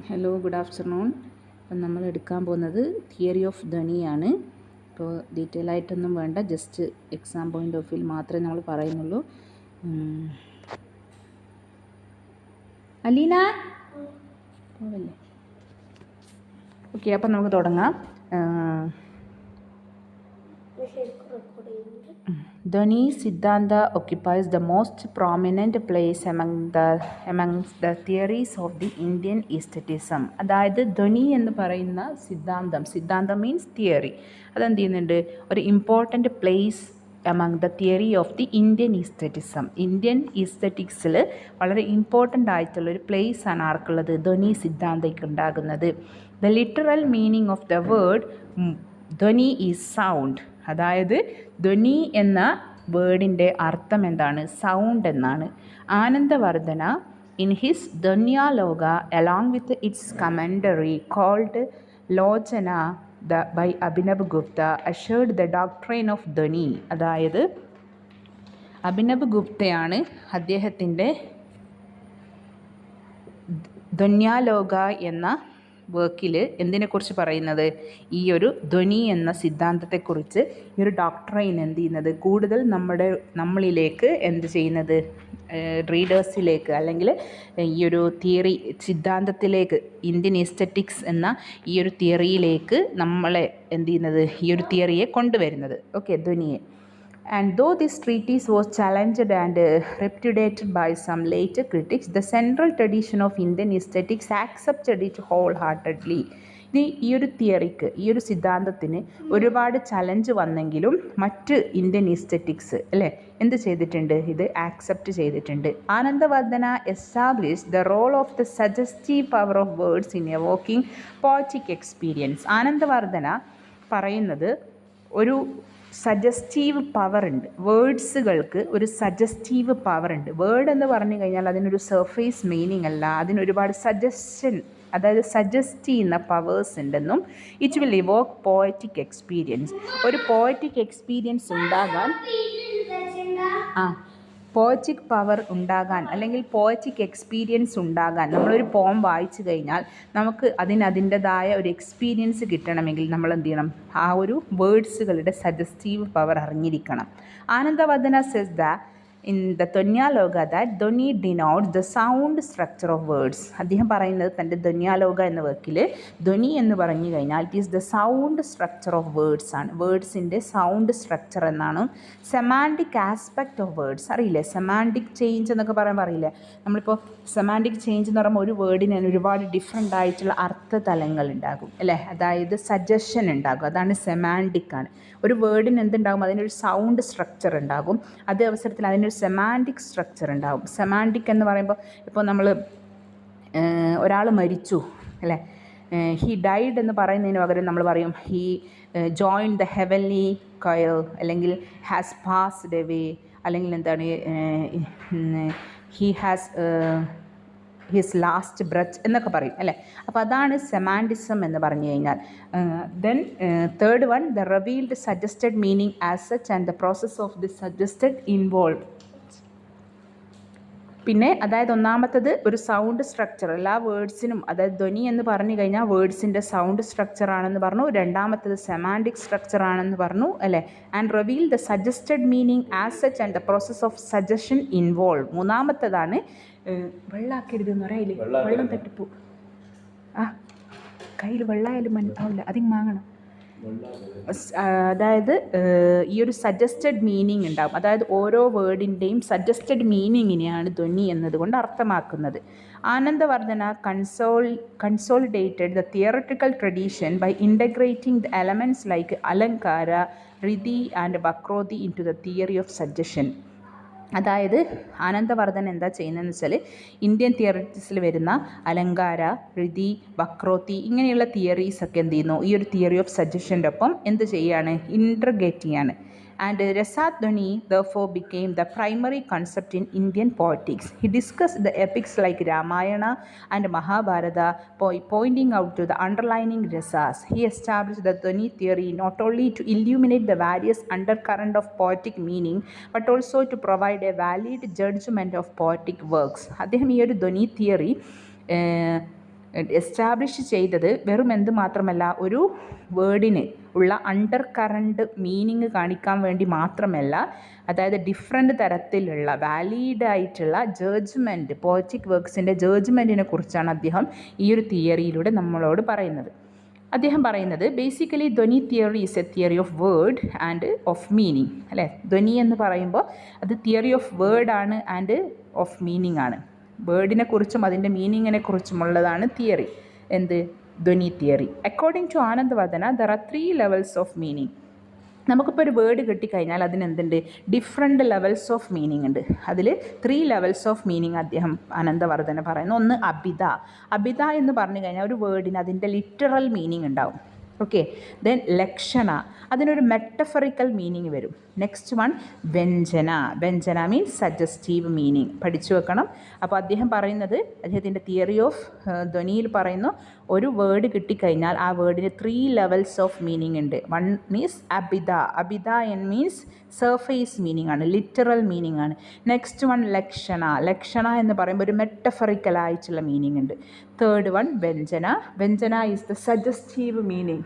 Hello, good afternoon. അപ്പം നമ്മൾ എടുക്കാൻ പോകുന്നത് തിയറി ഓഫ് ധ്വനിയാണ്. അപ്പോൾ ഡീറ്റെയിൽ ആയിട്ടൊന്നും വേണ്ട, just exam point of view മാത്രമേ നമ്മൾ പറയുന്നുള്ളൂ. അലീന പോവല്ലേ? ഓക്കെ, അപ്പം നമുക്ക് തുടങ്ങാം. Dhwani Siddhanta occupies the most prominent place amongst the theories of the Indian aestheticism. അതായത് ധ്വനി എന്ന് പറയുന്ന സിദ്ധാന്തം മീൻസ് തിയറി, അതെന്ത് ചെയ്യുന്നുണ്ട്, ഒരു important place among the theory of the Indian aestheticism. Indian ഈസ്തറ്റിക്സിൽ വളരെ ഇമ്പോർട്ടൻ്റ് ആയിട്ടുള്ളൊരു പ്ലേസ് ആണ് ആർക്കുള്ളത്, ധ്വനി സിദ്ധാന്തയ്ക്ക് ഉണ്ടാകുന്നത്. The literal meaning of the word ധ്വനി ഈസ് സൗണ്ട്. അതായത് ധ്വനി എന്ന വേർഡിൻ്റെ അർത്ഥം എന്താണ്? സൗണ്ട് എന്നാണ്. Anandavardhana in his Dhvanyaloka along with its commentary called Lochana by Abhinav Gupta ushered the doctrine of ധ്വനി. അതായത് അഭിനവ് ഗുപ്തയാണ് അദ്ദേഹത്തിൻ്റെ ധ്വന്യാലോക എന്ന വർക്കിൽ എന്തിനെക്കുറിച്ച് പറയുന്നത്, ഈ ഒരു ധ്വനി എന്ന സിദ്ധാന്തത്തെക്കുറിച്ച്, ഈ ഒരു ഡോക്ട്രൈൻ എന്ത് ചെയ്യുന്നത്, കൂടുതൽ നമ്മളിലേക്ക് എന്ത് ചെയ്യുന്നത്, റീഡേഴ്സിലേക്ക് അല്ലെങ്കിൽ ഈ ഒരു തിയറി സിദ്ധാന്തത്തിലേക്ക്, ഇന്ത്യൻ എസ്തറ്റിക്സ് എന്ന ഈ ഒരു തിയറിയിലേക്ക് നമ്മളെ എന്ത് ചെയ്യുന്നത്, ഈ ഒരു തിയറിയെ കൊണ്ടുവരുന്നത്. Okay, ധ്വനിയെ. And though this treatise was challenged and repudiated by some later critics, the central tradition of Indian aesthetics accepted it wholeheartedly. ഈ ഒരു തിയറിക്ക്, ഈ ഒരു സിദ്ധാന്തത്തിന് ഒരുപാട് ചലഞ്ച് വന്നെങ്കിലും മറ്റ് ഇന്ത്യൻ ഈസ്തറ്റിക്സ് അല്ലേ എന്ത് ചെയ്തിട്ടുണ്ട്, ഇത് ആക്സെപ്റ്റ് ചെയ്തിട്ടുണ്ട്. Anandavardhana establish the role of the suggestive power of words in evoking poetic experience. Anandavardhana പറയുന്നത് ഒരു സജസ്റ്റീവ് പവർ ഉണ്ട്, വേർഡ്സുകൾക്ക് ഒരു സജസ്റ്റീവ് പവർ ഉണ്ട്. വേർഡ് എന്ന് പറഞ്ഞു കഴിഞ്ഞാൽ അതിനൊരു സർഫേസ് മീനിങ് അല്ല, അതിനൊരുപാട് സജഷൻ, അതായത് സജസ്റ്റ് ചെയ്യുന്ന പവേഴ്സ് ഉണ്ടെന്നും it will Evoque poetic experience. ഒരു പോയറ്റിക് എക്സ്പീരിയൻസ് ഉണ്ടാകാൻ പോയറ്റിക് പവർ ഉണ്ടാകാൻ അല്ലെങ്കിൽ പോയറ്റിക് എക്സ്പീരിയൻസ് ഉണ്ടാകാൻ, നമ്മളൊരു പോം വായിച്ചു കഴിഞ്ഞാൽ നമുക്ക് അതിൻ്റെതായ ഒരു എക്സ്പീരിയൻസ് കിട്ടണമെങ്കിൽ നമ്മൾ എന്ത് ചെയ്യണം, ആ ഒരു വേർഡ്സുകളുടെ സജസ്റ്റീവ് പവർ അറിഞ്ഞിരിക്കണം. Anandavardhana says the in the Dhvanyaloka that ധ്വനി denotes the sound structure of words. അദ്ദേഹം പറയുന്നത് തൻ്റെ ധ്വന്യാലോക എന്ന വർക്കിൽ ധ്വനി എന്ന് പറഞ്ഞു കഴിഞ്ഞാൽ it is the sound structure of words ആണ്, വേർഡ്സിൻ്റെ സൗണ്ട് സ്ട്രക്ചർ എന്നാണ്. സെമാൻറ്റിക് ആസ്പെക്റ്റ് ഓഫ് വേർഡ്സ് അറിയില്ലേ, സെമാൻറ്റിക് ചേഞ്ച് എന്നൊക്കെ പറയുമ്പോൾ അറിയില്ലേ, നമ്മളിപ്പോൾ സെമാൻറ്റിക് ചേഞ്ച് എന്ന് പറയുമ്പോൾ ഒരു വേർഡിന് ഒരുപാട് ഡിഫറെൻ്റ് ആയിട്ടുള്ള അർത്ഥതലങ്ങൾ ഉണ്ടാകും അല്ലേ, അതായത് സജഷൻ ഉണ്ടാകും, അതാണ് സെമാൻറ്റിക് ആണ്. ഒരു വേർഡിന് എന്തുണ്ടാകും, അതിനൊരു സൗണ്ട് സ്ട്രക്ചർ ഉണ്ടാകും, അതേ അവസരത്തിൽ അതിനൊരു സെമാൻറ്റിക് സ്ട്രക്ചർ ഉണ്ടാകും. സെമാൻറ്റിക് എന്ന് പറയുമ്പോൾ ഇപ്പോൾ നമ്മൾ ഒരാൾ മരിച്ചു അല്ലേ, ഹി ഡൈഡ് എന്ന് പറയുന്നതിന് പകരം നമ്മൾ പറയും he join the heavenly choir, അല്ലെങ്കിൽ ഹാസ് പാസ്ഡ് എവേ, അല്ലെങ്കിൽ എന്താണ് he has his last breath എന്നൊക്കെ പറയും അല്ലേ. അപ്പോൾ അതാണ് സെമാൻറ്റിസം എന്ന് പറഞ്ഞു കഴിഞ്ഞാൽ. Then third one, the revealed suggested meaning as such and the process of the suggested involve. പിന്നെ അതായത് ഒന്നാമത്തത് ഒരു സൗണ്ട് സ്ട്രക്ചർ, എല്ലാ വേർഡ്സിനും, അതായത് ധ്വനി എന്ന് പറഞ്ഞു കഴിഞ്ഞാൽ വേർഡ്സിൻ്റെ സൗണ്ട് സ്ട്രക്ചർ ആണെന്ന് പറഞ്ഞു. രണ്ടാമത്തത് സെമാൻറ്റിക് സ്ട്രക്ചർ ആണെന്ന് പറഞ്ഞു അല്ലേ. And reveal the suggested meaning as such and the process of suggestion involve. മൂന്നാമത്തതാണ് വെള്ളാക്കരുത് എന്ന് പറയില്ലേ, വെള്ളം തട്ടിപ്പോ കയ്യിൽ വെള്ളമായാലും മനസ്സിലാവില്ല, അതിങ് വാങ്ങണം. അതായത് ഈ ഒരു സജസ്റ്റഡ് മീനിങ് ഉണ്ടാകും, അതായത് ഓരോ വേർഡിൻ്റെയും സജസ്റ്റഡ് മീനിങ്ങിനെയാണ് ധ്വനി എന്നതുകൊണ്ട് അർത്ഥമാക്കുന്നത്. Anandavardhana consolidated the theoretical tradition by integrating the elements like അലങ്കാര, ഋതി ആൻഡ് വക്രോതി into the theory of suggestion. അതായത് ആനന്ദവർദ്ധൻ എന്താ ചെയ്യുന്നതെന്ന് വെച്ചാൽ ഇന്ത്യൻ തിയറീസിൽ വരുന്ന അലങ്കാര, ഋതി, വക്രോത്തി ഇങ്ങനെയുള്ള തിയറീസൊക്കെ എന്ത് ചെയ്യുന്നു, ഈ ഒരു തിയറി ഓഫ് സജഷൻ്റെ ഒപ്പം എന്ത് ചെയ്യുകയാണ്, ഇൻറ്റർഗ്രേറ്റ് ചെയ്യാണ്. And Rasadhwani therefore became the primary concept in Indian poetics. He discussed the epics like Ramayana and Mahabharata, pointing out to the underlying rasas. He established the Dhwani theory not only to illuminate the various undercurrent of poetic meaning, but also to provide a valid judgment of poetic works. അദ്ദേഹം ഈ ഒരു ധ്വനി theory establish ചെയ്തത് വെറും എന്ത് മാത്രമല്ല, ഒരു വേർഡിന് ഉള്ള under current meaning കാണിക്കാൻ വേണ്ടി മാത്രമല്ല, അതായത് ഡിഫറെൻ്റ് തരത്തിലുള്ള വാലിഡായിട്ടുള്ള ജഡ്ജ്മെൻറ്റ്, പോയറ്റിക് വർക്ക്സിൻ്റെ ജഡ്ജ്മെൻറ്റിനെ കുറിച്ചാണ് അദ്ദേഹം ഈ ഒരു തിയറിയിലൂടെ നമ്മളോട് പറയുന്നത്. അദ്ദേഹം പറയുന്നത് ബേസിക്കലി ധ്വനി theory is a theory of word and of meaning, അല്ലേ? ധ്വനി എന്ന് പറയുമ്പോൾ അത് തിയറി ഓഫ് വേർഡാണ് ആൻഡ് ഓഫ് മീനിങ് ആണ്. വേർഡിനെ കുറിച്ചും അതിൻ്റെ മീനിങ്ങിനെ കുറിച്ചുമുള്ളതാണ് തിയറി. എന്ത്? ധ്വനി theory. According to Anandavardhana there are 3 levels of meaning. നമുക്കിപ്പോൾ ഒരു വേർഡ് കിട്ടിക്കഴിഞ്ഞാൽ അതിനെന്തുണ്ട്? ഡിഫറെൻ്റ് ലെവൽസ് ഓഫ് മീനിങ് ഉണ്ട്. അതിൽ 3 ലെവൽസ് ഓഫ് മീനിങ് അദ്ദേഹം ആനന്ദവർദ്ധന പറയുന്നു. ഒന്ന് അഭിധ. അഭിധ എന്ന് പറഞ്ഞു കഴിഞ്ഞാൽ ഒരു വേർഡിന് അതിൻ്റെ ലിറ്ററൽ മീനിങ് ഉണ്ടാവും. ഓക്കെ. ദെൻ ലക്ഷണ, അതിനൊരു മെറ്റഫറിക്കൽ മീനിങ് വരും. നെക്സ്റ്റ് വൺ വ്യഞ്ജന. വ്യഞ്ജന മീൻസ് സജസ്റ്റീവ് മീനിങ്. പഠിച്ചു വെക്കണം. അപ്പോൾ അദ്ദേഹം പറയുന്നത്, അദ്ദേഹത്തിൻ്റെ തിയറി ഓഫ് ധ്വനിയിൽ പറയുന്നു, ഒരു വേർഡ് കിട്ടിക്കഴിഞ്ഞാൽ ആ വേർഡിന് 3 ലെവൽസ് ഓഫ് മീനിങ് ഉണ്ട്. വൺ മീൻസ് അഭിധ. അഭിധ മീൻസ് സർഫേസ് മീനിങ് ആണ്, ലിറ്ററൽ മീനിങ് ആണ്. നെക്സ്റ്റ് വൺ ലക്ഷണ. ലക്ഷണ എന്ന് പറയുമ്പോൾ ഒരു മെറ്റഫറിക്കൽ ആയിട്ടുള്ള മീനിങ് ഉണ്ട്. തേർഡ് വൺ വ്യഞ്ജന. വ്യഞ്ജന ഈസ് ദ സജസ്റ്റീവ് മീനിങ്.